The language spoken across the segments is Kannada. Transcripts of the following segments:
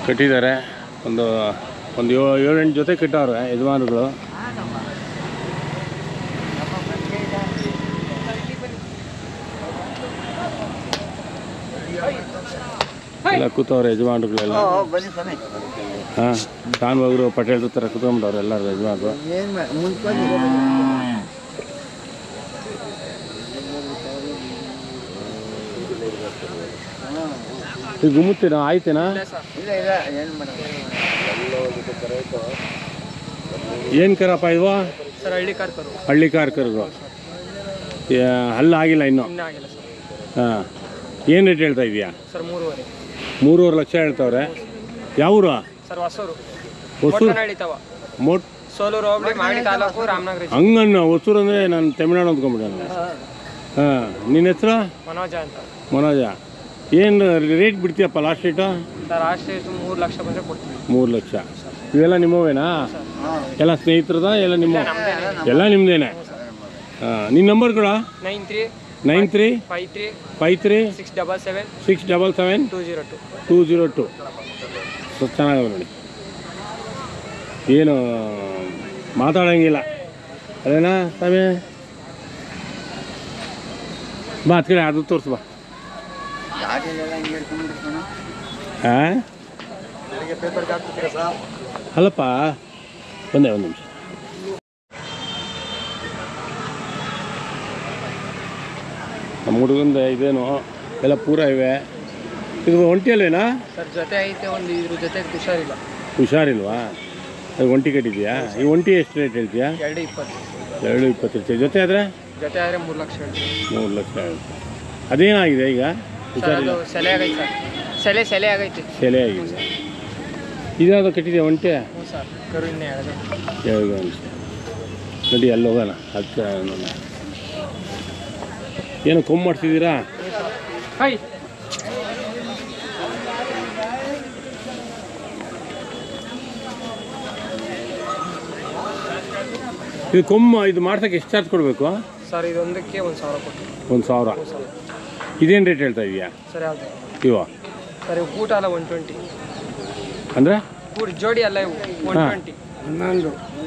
ಕಟ್ಟಿದ್ದಾರೆ. ಒಂದು 7-8 ಜೊತೆ ಕಟ್ಟವ್ರೆ ಯಜಮಾನರುಗಳು. ಎಲ್ಲ ಕೂತವ್ರೆ ಯಜಮಾನರುಗಳೆಲ್ಲ. ಹಾಂ, ಶಾನ್ಭಾಗರು ಪಟೇಲ್ರ ಥರ ಕೂತ್ಕೊಂಡ್ಬಿಟ್ಟವ್ರೆ ಎಲ್ಲರೂ ಯಜಮಾನರು. ಈಗ ಗುಮ್ಮುತ್ತೇನಾ? ಆಯ್ತೇನಾ? ಏನು ಕರಪ್ಪ ಇಲ್ವಾ? ಹಳ್ಳಿ ಕಾರ್ ಕರುಗಳು. ಹಲ್ಲು ಆಗಿಲ್ಲ ಇನ್ನೂ? ಹಾಂ. ಏನು ರೇಟ್ ಹೇಳ್ತಾ ಇದೆಯಾ? 3.5 ಲಕ್ಷ ಹೇಳ್ತಾವ್ರೆ. ಯಾವೂರು? ಹೊಸೂರು. ಹಂಗಣ್ಣ, ಹೊಸೂರು ಅಂದರೆ ನಾನು ತಮಿಳ್ನಾಡು ಅಂದ್ಕೊಂಡ್ಬಿಟ್ಟೆ. ಹಾಂ, ನಿನ್ನ ಹೆಸರು? ಮನೋಜ. ಏನು ರೇಟ್ ಬಿಡ್ತೀಯಪ್ಪ ಲಾಸ್ಟ್ ರೇಟು? 3 ಲಕ್ಷ. ಇವೆಲ್ಲ ನಿಮ್ಮವೇನಾ? ಎಲ್ಲ ಸ್ನೇಹಿತರದ? ಎಲ್ಲ ನಿಮ್ಮ? ಎಲ್ಲ ನಿಮ್ಮದೇನೆ. ಹಾಂ, ನಿನ್ನ ನಂಬರ್ ಕೊಡ. 9353677202. ಚೆನ್ನಾಗವ ನೋಡಿ. ಏನು ಮಾತಾಡೋಂಗಿಲ್ಲ ಅದೇನಾ ಸ್ವಾಮಿ? ಬಾ ಹತ್ತು ಕಡೆ ಅದು ತೋರಿಸು ಬಾ. ಹಾಂ, ಅಲ್ಲಪ್ಪ ಒಂದೇ ಒಂದು ನಿಮಿಷ. ನಮ್ಮ ಹುಡುಗಂದ ಇದೇನು ಎಲ್ಲ ಪೂರ ಇವೆ. ಇದು ಒಂಟಿಯಲ್ವೇನಾ ಸರ್? ಜೊತೆ ಐತೆ ಒಂದು. ಇದ್ರ ಜೊತೆ ಹುಷಾರಿಲ್ಲ. ಹುಷಾರಿಲ್ವಾ? ಅದು ಒಂಟಿ ಕಟ್ಟಿದ್ಯಾ? ಈ ಒಂಟಿ ಎಷ್ಟು ರೇಟ್ ಹೇಳ್ತೀಯಾ? 2.20. ಜೊತೆ ಆದರೆ? ಜೊತೆ ಆದರೆ 3 ಲಕ್ಷ ಹೇಳ್ತೀವಿ. 3 ಲಕ್ಷ ಹೇಳ್ತೀವಿ. ಅದೇನಾಗಿದೆ ಈಗ? ಹುಷಾರಿಲ್ಲ. ಸೆಲೆ ಆಗೈತೆ ಸರ್. ಸೆಲೆ ಆಗೈತೆ. ಸೆಲೆ ಆಗಿದೆ. ಇದ್ಯಾವುದು ಕಟ್ಟಿದೆಯಾ ಒಂಟಿ? ಹ್ಞೂ ಸರ್. ಕರು ಇನ್ನೇ ಯಾವಾಗ ಅನಿಸ್ತು ನೋಡಿ. ಅಲ್ಲಿ ಹೋಗೋಣ. ಅದಕ್ಕೆ ಏನು ಕೊಮ್ಮು ಮಾಡ್ತಿದ್ದೀರಾ? ಇದು ಕೊಮ್ಮು ಇದು ಮಾಡ್ಸೋಕ್ಕೆ ಎಷ್ಟು ಚಾರ್ಜ್ ಕೊಡಬೇಕು ಸರ್? ಇದೊಂದಕ್ಕೆ 1,000 ಕೊಟ್ಟು. 1,000. ಇದೇನು ರೇಟ್ ಹೇಳ್ತಾ ಇದೆಯಾ ಸರ್? ಯಾವುದು ಇವ? ಸರ್ ಇವು ಕೂಟ ಅಲ್ಲ 120. ಅಂದರೆ ಕೂಟ ಜೋಡಿ ಅಲ್ಲ ಇವು 120.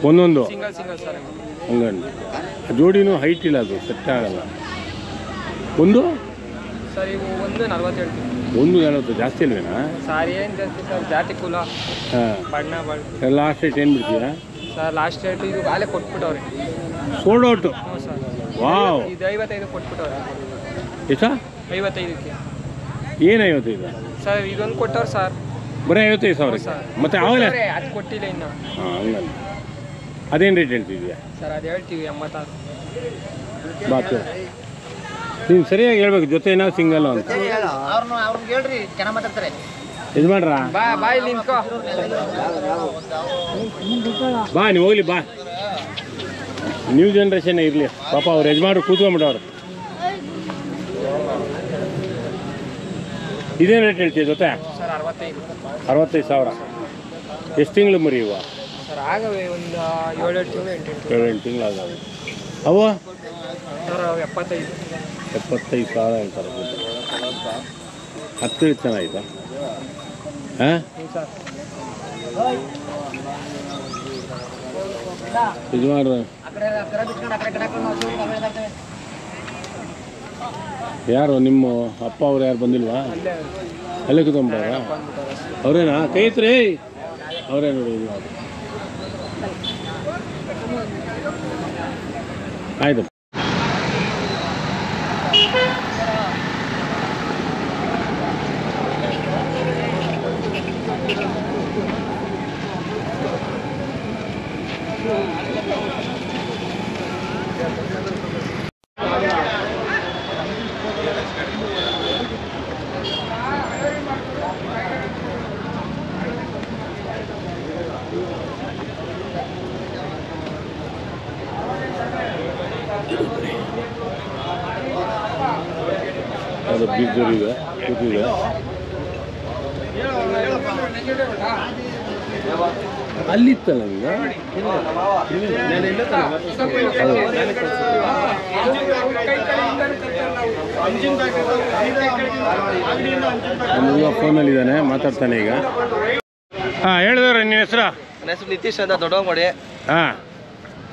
ಒಂದೊಂದು ಸಿಂಗಲ್ ಸರ್. ಹಂಗಂಡು ಜೋಡಿನೂ ಹೈಟ್ ಇಲ್ಲ, ಅದು ಸೆಟ್ ಆಗಲ್ಲ. ಒಂದು ಸರ್ ಇವು 140 ಹೇಳ್ತೀವಿ. 140 ಜಾಸ್ತಿ ಇಲ್ವೇನಾ? ಸರ್ ಏನು ಜಾಸ್ತಿ ಸರ್? ಜಾತಿ ಕುಲ. ಹಾಂ. ಬಣ್ಣ ಲಾಸ್ಟ್ ರೇಟ್ ಏನು ಬಿಡ್ತೀಯಾ ಸರ್? ಲಾಸ್ಟ್ ರೇಟ್ ಇದು ಅಲ್ಲೇ ಕೊಟ್ಬಿಟ್ಟವ್ರೆ. Sold out. ಹ್ಞೂ ಸರ್. ವಾವ್. ಇದು 55 ಕೊಟ್ಬಿಟ್ಟವ್ರೆ. ಎಷ್ಟಾ? 55ಕ್ಕೆ. ಏನು 55? ಸರ್ ಇದೊಂದು ಕೊಟ್ಟವ್ರು ಸರ್. ಬರೀ 55,000. ಮತ್ತೆ ಆವಾಗಲೇ ಅದು ಕೊಟ್ಟಿಲ್ಲ ಇನ್ನು. ಹಾಂ, ಹಂಗಲ್ಲ. ಅದೇನು ರೇಟ್ ಹೇಳ್ತಿದ್ಯಾ ಸರ್? ಅದು ಹೇಳ್ತೀವಿ 86. ಬಾತು ನೀನು ಸರಿಯಾಗಿ ಹೇಳ್ಬೇಕು. ಜೊತೆ ಏನೋ ಸಿಂಗಲ್ ಅಂತ ಹೇಳ್ರಿ, ಚೆನ್ನಾಗಿ ಮಾತಾಡ್ತಾರೆ. ಯಜಮಾನ್ರ ಬಾ ಇಲ್ಲಿ ನಿಂತ್ಕೋ. ಬಾ, ನೀವು ಹೋಗ್ಲಿ ಬಾ. ನ್ಯೂ ಜನ್ರೇಷನ್ ಇರಲಿ ಪಾಪ. ಅವ್ರು ಯಜಮಾನ್ರು ಕೂತ್ಕೊಂಡ್ಬಿಟ್ಟವ್ರು. ಇದೇನು ರೇಟ್ ಹೇಳ್ತೀಯ ಜೊತೆ? ಸರ್ 65,000. ಎಷ್ಟು ತಿಂಗಳು ಮರಿ ಇವ? ಸರ್ ಆಗವೆ ಒಂದು 7-8 ತಿಂಗಳು 7-8 ತಿಂಗಳು ಆಗವೆ. ಅವು ಸರ್ 75. 75,000 ಹೇಳ್ತಾರೆ. 10 ಚೆನ್ನಾಗಿತ್ತಾ? ಹಾಂ ಯಜಮಾನ್ರು ಯಾರು ನಿಮ್ಮ ಅಪ್ಪ ಅವ್ರು ಯಾರು ಬಂದಿಲ್ವಾ? ಅಲ್ಲೇ ಕೂತ್ಕೊಂಡ್ಬಿಟ್ಟಾರ? ಅವರೇನಾ? ಕೈ ಐತ್ರಿ ಅವರೇ ನೋಡಿ. ಆಯ್ತು. ಅದು ಬೀಜರಿದೆ ಕೂತಿದೆ. ಅಲ್ಲಿತ್ತಲ್ಲ ಈಗ ಫೋನಲ್ಲಿದ್ದಾನೆ, ಮಾತಾಡ್ತಾನೆ ಈಗ. ಹಾಂ ಹೇಳಿದವ್ರೆ ನಿನ್ನ ಹೆಸರು? ನನ್ನ ಹೆಸರು ನಿತೀಶ್ ಅಂತ ದೊಡ್ಡವಂಗೋಡಿ. ಹಾಂ,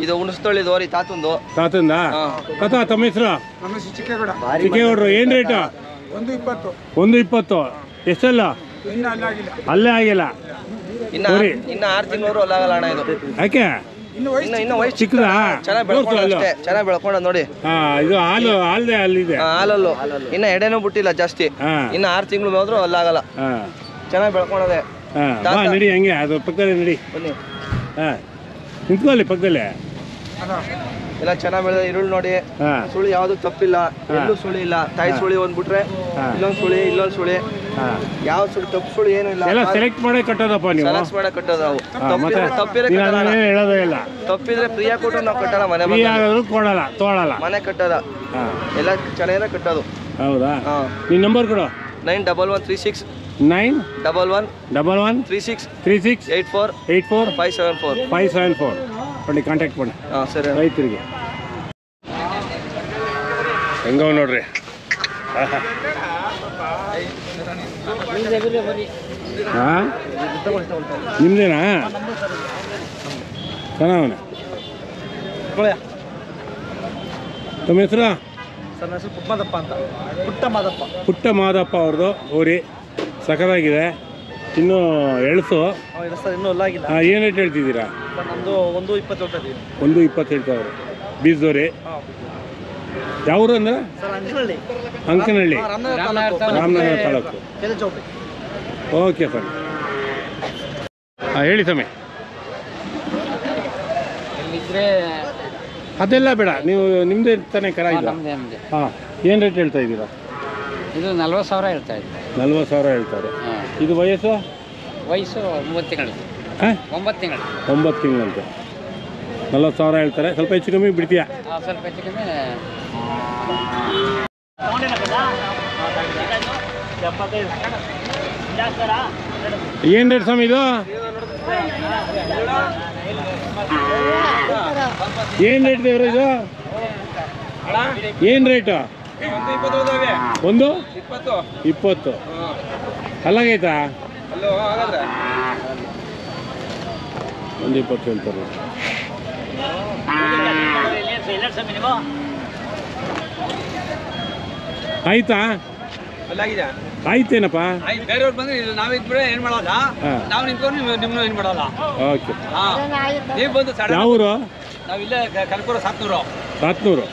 ಇದು ಉಣಸ್ತಳ್ಳಿ ದೋರಿ ತಾತಂದು. ತಾತಂದ ತಾತ ತಮ್ಮ ಹೆಸರು? ನಮ್ಮ ಹೆಸರು ಚಿಕ್ಕೇಗೌಡ. ಚಿಕ್ಕೇಗೌಡರು. ಏನು ರೇಟು? 120. 120. ಎಷ್ಟಲ್ಲ? ಇನ್ನು ಅಲ್ಲಾಗಿಲ್ಲ. ಅಲ್ಲೇ ಆಗಿಲ್ಲ. ಇನ್ನು 6 ತಿಂಗಳು ಅಲ್ಲಾಗಲ್ಲ ಅಣ್ಣ ಇದು. ಯಾಕೆ? ಇನ್ನು ವಯಸ್ಸು ಚಿಕ್ಕದಾ? ಚೆನ್ನಾಗಿ ಬೆಳ್ಕೊಂಡು ಅಷ್ಟೇ. ಚೆನ್ನಾಗಿ ಬೆಳ್ಕೊಂಡು ನೋಡಿ. ಹಾಂ, ಇದು ಹಾಲ್ದೆ ಅಲ್ಲಿದೆ. ಹಾಲಲ್ಲು ಇನ್ನು ಎಡೆನೂ ಬಿಟ್ಟಿಲ್ಲ ಜಾಸ್ತಿ. ಹಾಂ ಇನ್ನು 6 ತಿಂಗಳು ಹೋದ್ರು ಅಲ್ಲಾಗಲ್ಲ. ಹಾಂ ಚೆನ್ನಾಗಿ ಬೆಳ್ಕೊಂಡದೆ. ಹಾಂ, ಬಾ ನಡಿ ಹಂಗೆ, ಅದು ಪಕ್ಕದಲ್ಲಿ ನಡಿ. ಬನ್ನಿ. ಹಾಂ, ನಿಂತ್ಕೊಳ್ಳಿ ಪಕ್ಕದಲ್ಲೇ. ಎಲ್ಲ ಚೆನ್ನಾಗಿ ಬೆಳೆದ ಈರುಳ್ಳಿ ನೋಡಿ. ಹಾಂ ಸುಳಿ ಯಾವ್ದು ತಪ್ಪಿಲ್ಲ. ಎಲ್ಲೂ ಸುಳಿ ಇಲ್ಲ. ತಾಯಿ ಸುಳಿ ಒಂದ್ ಬಿಟ್ರೆ ಇಲ್ಲೊಂದು ಸುಳಿ ಇಲ್ಲೊಂದು ಸುಳಿ. ಹಾಂ, ಯಾವ ಸುಳಿ ತಪ್ಪು ಸುಳಿ ಏನು ಇಲ್ಲ. ಎಲ್ಲ ಸೆಲೆಕ್ಟ್ ಮಾಡೇ ಕಟ್ಟೋದಪ್ಪ ನೀವು. ಸೆಲೆಕ್ಟ್ ಮಾಡಕ್ ಕಟ್ಟೋದು ನಾವು. ಮತ್ತೆ ತಪ್ಪಿದ್ರೆ ನೀನು ಅದನ್ನೇ ಹೇಳೋದೇ ಇಲ್ಲ. ತಪ್ಪಿದ್ರೆ ಫ್ರೀಯಾಗಿ ಕೊಟ್ಟು ನಾವು ಕಟ್ಟಲ್ಲ. ಮನೆ ಫ್ರೀ ಆಗೋದು ಕೊಡಲ್ಲ, ತೊಗೊಳಲ್ಲ. ಮನೆ ಕಟ್ಟೋದ. ಹಾಂ, ಎಲ್ಲ ಚೆನ್ನಾಗಿರೋ ಕಟ್ಟೋದು. ಹೌದಾ? ಹಾಂ. ನಿನ್ನ ನಂಬರ್ ಕೊಡು. 9136 911 36 36 84 84 574. 574 ನೋಡಿ, ಕಾಂಟ್ಯಾಕ್ಟ್ ಮಾಡಿ. ಹಾಂ ಸರಿ. ರೈತರಿಗೆ ಹೆಂಗವ ನೋಡ್ರಿ. ಹಾಂ, ನಿಮ್ದೇನಾ? ಚೆನ್ನಾವನ. ತಮ್ಮ ಹೆಸರು? ಸರ್ ನನ್ನ ಹೆಸರು ಪುಟ್ಟಮಾದಪ್ಪ ಅಂತ. ಪುಟ್ಟ ಮಾದಪ್ಪ ಅವ್ರದ್ದು ಊರಿ. ಸಖತ್ತಾಗಿದೆ. ಇನ್ನೂ ಎಳಸು. ಸರ್ ಇನ್ನೂ ಅಲ್ಲಾಗಿಲ್ಲ. ಹಾಂ, ಏನು ರೇಟ್ ಹೇಳ್ತಿದ್ದೀರಾ? ಸರ್ ನಮ್ಮದು 120 ಹೇಳ್ತಾ ಇದ್ದೀವಿ. 120 ಹೇಳ್ತಾವ್ರೆ. ಬೀಜದವ್ರಿ. ಯಾವರು ಅಂದ್ರೆ? Sir Ankanahalli. Ankanahalli, Ramanagara taluk. Taluk. Okay sir. ಹಾಂ, ಹೇಳಿ ಸಮಯ. ಅದೆಲ್ಲ ಬೇಡ, ನೀವು ನಿಮ್ಮದೇ ತಾನೇ ಕರ ಇದು? ಹಾಂ, ಏನು ರೇಟ್ ಹೇಳ್ತಾ ಇದ್ದೀರಾ? ಇದು 40,000 ಹೇಳ್ತಾ ಇದ್ದೆ. 40,000 ಹೇಳ್ತಾರೆ. ಇದು ವಯಸ್ಸು? ವಯಸ್ಸು 9 ತಿಂಗಳು. ಹಾಂ, 9 ತಿಂಗಳು. 9 ತಿಂಗಳಂತೆ. 40,000 ಹೇಳ್ತಾರೆ. ಸ್ವಲ್ಪ ಹೆಚ್ಚು ಕಮ್ಮಿ ಬಿಡ್ತೀಯಾ? ಸ್ವಲ್ಪ ಹೆಚ್ಚು ಕಮ್ಮಿ. ಏನು ರೇಟ್ ಸ್ವಾಮಿ ಇದು? ಏನು ರೇಟ್ ದೇವ್ರ ಇದು? ಏನು ರೇಟು? 120. ಅಲ್ಲಾಗೈತಾ? 120 ಹೇಳ್ತಾರೆ. ಆಯ್ತಾ? ಆಯ್ತೇನಪ್ಪ? ಬೇರೆಯವ್ರು ಬಂದ್ರೆ ನಾವಿದ್ಬಿಟ್ರೆ ಏನ್ ಮಾಡೋಲ್ಲ. ನಾವು ನಿಂತ್ಕೊಂಡು ನಿಮ್ಮನ್ನ ಏನ್ ಮಾಡಲ್ಲ. ಓಕೆ. ನೀವು ಬಂದು ಯಾವೂರು? ನಾವಿಲ್ಲೇ ಕನಕಪುರ 700. 700.